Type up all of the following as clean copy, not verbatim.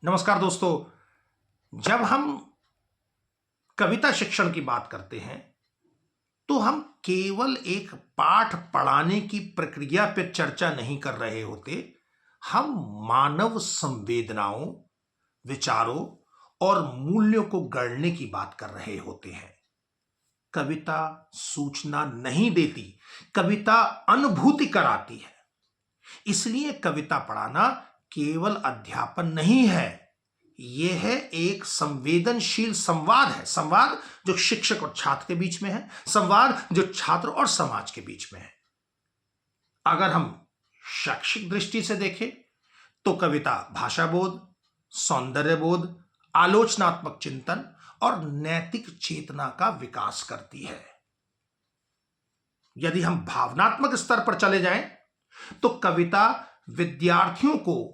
नमस्कार दोस्तों। जब हम कविता शिक्षण की बात करते हैं तो हम केवल एक पाठ पढ़ाने की प्रक्रिया पर चर्चा नहीं कर रहे होते। हम मानव संवेदनाओं, विचारों और मूल्यों को गढ़ने की बात कर रहे होते हैं। कविता सूचना नहीं देती, कविता अनुभूति कराती है। इसलिए कविता पढ़ाना केवल अध्यापन नहीं है, यह है एक संवेदनशील संवाद है। संवाद जो शिक्षक और छात्र के बीच में है, संवाद जो छात्र और समाज के बीच में है। अगर हम शैक्षिक दृष्टि से देखें तो कविता भाषा बोध, सौंदर्य बोध, आलोचनात्मक चिंतन और नैतिक चेतना का विकास करती है। यदि हम भावनात्मक स्तर पर चले जाएं तो कविता विद्यार्थियों को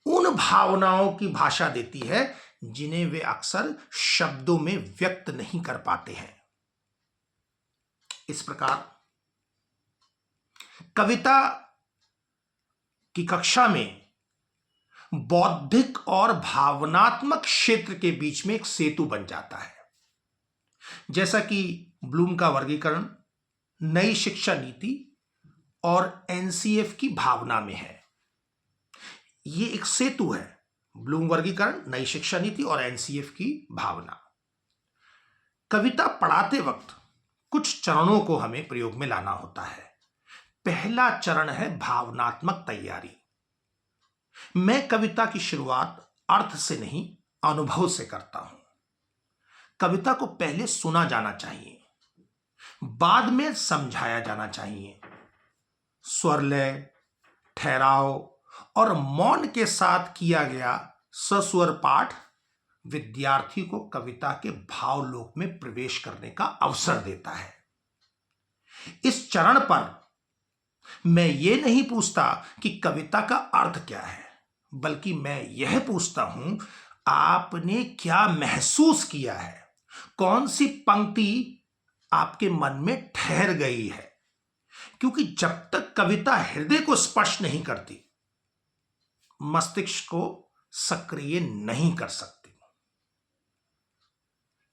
उन भावनाओं की भाषा देती है जिन्हें वे अक्सर शब्दों में व्यक्त नहीं कर पाते हैं। इस प्रकार कविता की कक्षा में बौद्धिक और भावनात्मक क्षेत्र के बीच में एक सेतु बन जाता है। जैसा कि ब्लूम का वर्गीकरण नई शिक्षा नीति और एनसीएफ की भावना में है। ये एक सेतु है, ब्लूम वर्गीकरण, नई शिक्षा नीति और एनसीएफ की भावना। कविता पढ़ाते वक्त कुछ चरणों को हमें प्रयोग में लाना होता है। पहला चरण है भावनात्मक तैयारी। मैं कविता की शुरुआत अर्थ से नहीं, अनुभव से करता हूं। कविता को पहले सुना जाना चाहिए, बाद में समझाया जाना चाहिए। स्वर लय, ठहराव और मौन के साथ किया गया सस्वर पाठ विद्यार्थी को कविता के भावलोक में प्रवेश करने का अवसर देता है। इस चरण पर मैं ये नहीं पूछता कि कविता का अर्थ क्या है, बल्कि मैं यह पूछता हूं आपने क्या महसूस किया है, कौन सी पंक्ति आपके मन में ठहर गई है। क्योंकि जब तक कविता हृदय को स्पर्श नहीं करती, मस्तिष्क को सक्रिय नहीं कर सकती।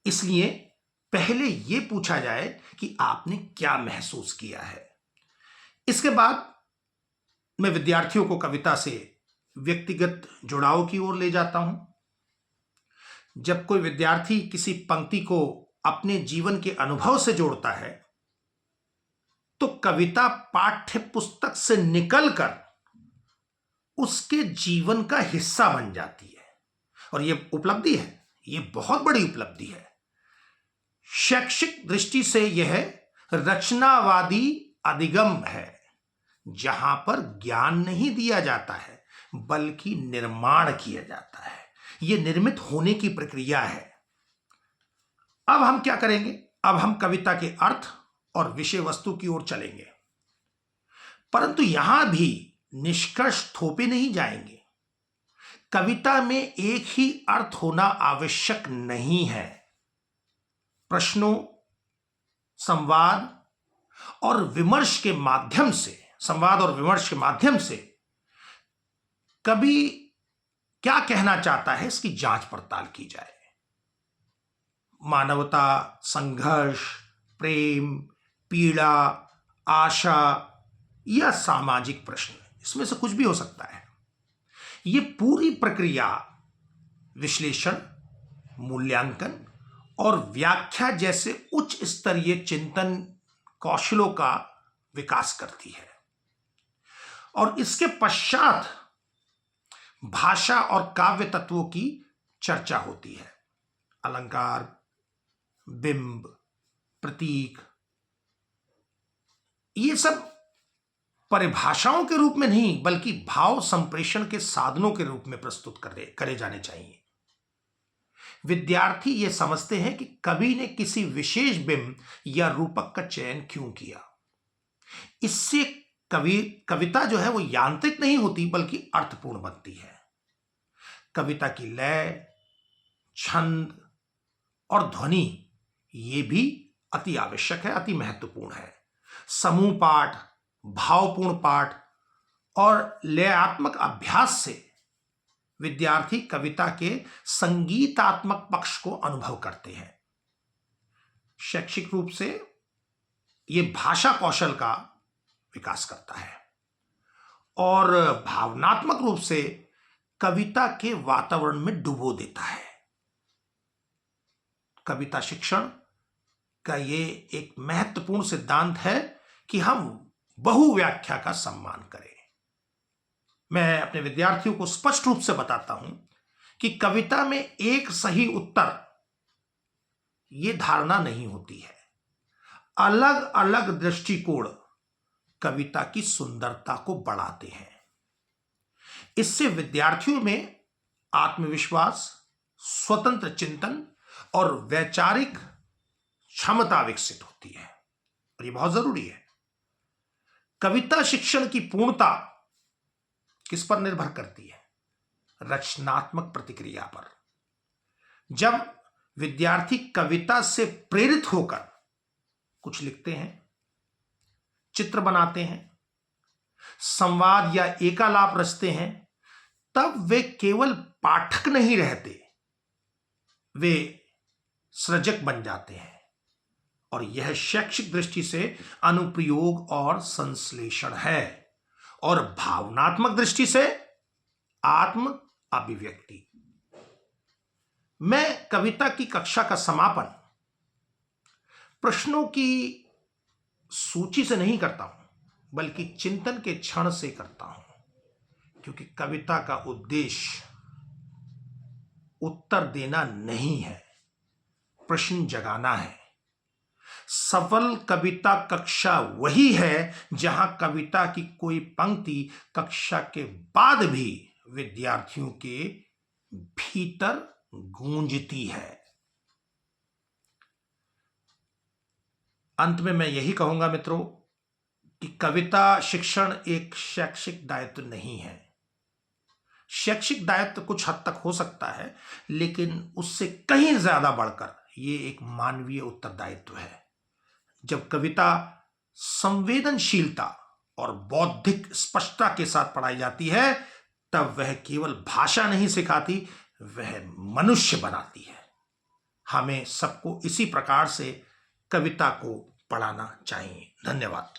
इसलिए पहले यह पूछा जाए कि आपने क्या महसूस किया है। इसके बाद मैं विद्यार्थियों को कविता से व्यक्तिगत जुड़ाव की ओर ले जाता हूं। जब कोई विद्यार्थी किसी पंक्ति को अपने जीवन के अनुभव से जोड़ता है तो कविता पाठ्य पुस्तक से निकलकर उसके जीवन का हिस्सा बन जाती है। और यह उपलब्धि है, यह बहुत बड़ी उपलब्धि है। शैक्षिक दृष्टि से यह रचनावादी अधिगम है, जहां पर ज्ञान नहीं दिया जाता है बल्कि निर्माण किया जाता है। यह निर्मित होने की प्रक्रिया है। अब हम क्या करेंगे? अब हम कविता के अर्थ और विषय वस्तु की ओर चलेंगे, परंतु यहां भी निष्कर्ष थोपे नहीं जाएंगे। कविता में एक ही अर्थ होना आवश्यक नहीं है। प्रश्नों, संवाद और विमर्श के माध्यम से कवि क्या कहना चाहता है इसकी जांच पड़ताल की जाए। मानवता, संघर्ष, प्रेम, पीड़ा, आशा या सामाजिक प्रश्न, इसमें से कुछ भी हो सकता है। यह पूरी प्रक्रिया विश्लेषण, मूल्यांकन और व्याख्या जैसे उच्च स्तरीय चिंतन कौशलों का विकास करती है। और इसके पश्चात भाषा और काव्य तत्वों की चर्चा होती है। अलंकार, बिंब, प्रतीक, ये सब परिभाषाओं के रूप में नहीं बल्कि भाव संप्रेषण के साधनों के रूप में प्रस्तुत करे जाने चाहिए। विद्यार्थी ये समझते हैं कि कवि ने किसी विशेष बिंब या रूपक का चयन क्यों किया। इससे कविता जो है वो यांत्रिक नहीं होती बल्कि अर्थपूर्ण बनती है। कविता की लय, छंद और ध्वनि ये भी अति आवश्यक है, अति महत्वपूर्ण है। समूह पाठ, भावपूर्ण पाठ और लयात्मक अभ्यास से विद्यार्थी कविता के संगीतात्मक पक्ष को अनुभव करते हैं। शैक्षिक रूप से यह भाषा कौशल का विकास करता है और भावनात्मक रूप से कविता के वातावरण में डुबो देता है। कविता शिक्षण का ये एक महत्वपूर्ण सिद्धांत है कि हम बहुव्याख्या का सम्मान करें। मैं अपने विद्यार्थियों को स्पष्ट रूप से बताता हूं कि कविता में एक सही उत्तर ये धारणा नहीं होती है। अलग अलग दृष्टिकोण कविता की सुंदरता को बढ़ाते हैं। इससे विद्यार्थियों में आत्मविश्वास, स्वतंत्र चिंतन और वैचारिक क्षमता विकसित होती है और यह बहुत जरूरी है। कविता शिक्षण की पूर्णता किस पर निर्भर करती है? रचनात्मक प्रतिक्रिया पर। जब विद्यार्थी कविता से प्रेरित होकर कुछ लिखते हैं, चित्र बनाते हैं, संवाद या एकालाप रचते हैं, तब वे केवल पाठक नहीं रहते, वे सृजक बन जाते हैं। और यह शैक्षिक दृष्टि से अनुप्रयोग और संश्लेषण है और भावनात्मक दृष्टि से आत्म अभिव्यक्ति। मैं कविता की कक्षा का समापन प्रश्नों की सूची से नहीं करता हूं, बल्कि चिंतन के क्षण से करता हूं, क्योंकि कविता का उद्देश्य उत्तर देना नहीं है, प्रश्न जगाना है। सफल कविता कक्षा वही है जहां कविता की कोई पंक्ति कक्षा के बाद भी विद्यार्थियों के भीतर गूंजती है। अंत में मैं यही कहूंगा मित्रों कि कविता शिक्षण एक शैक्षिक दायित्व नहीं है। शैक्षिक दायित्व कुछ हद तक हो सकता है, लेकिन उससे कहीं ज्यादा बढ़कर यह एक मानवीय उत्तरदायित्व है। जब कविता संवेदनशीलता और बौद्धिक स्पष्टता के साथ पढ़ाई जाती है, तब वह केवल भाषा नहीं सिखाती, वह मनुष्य बनाती है। हमें सबको इसी प्रकार से कविता को पढ़ाना चाहिए। धन्यवाद।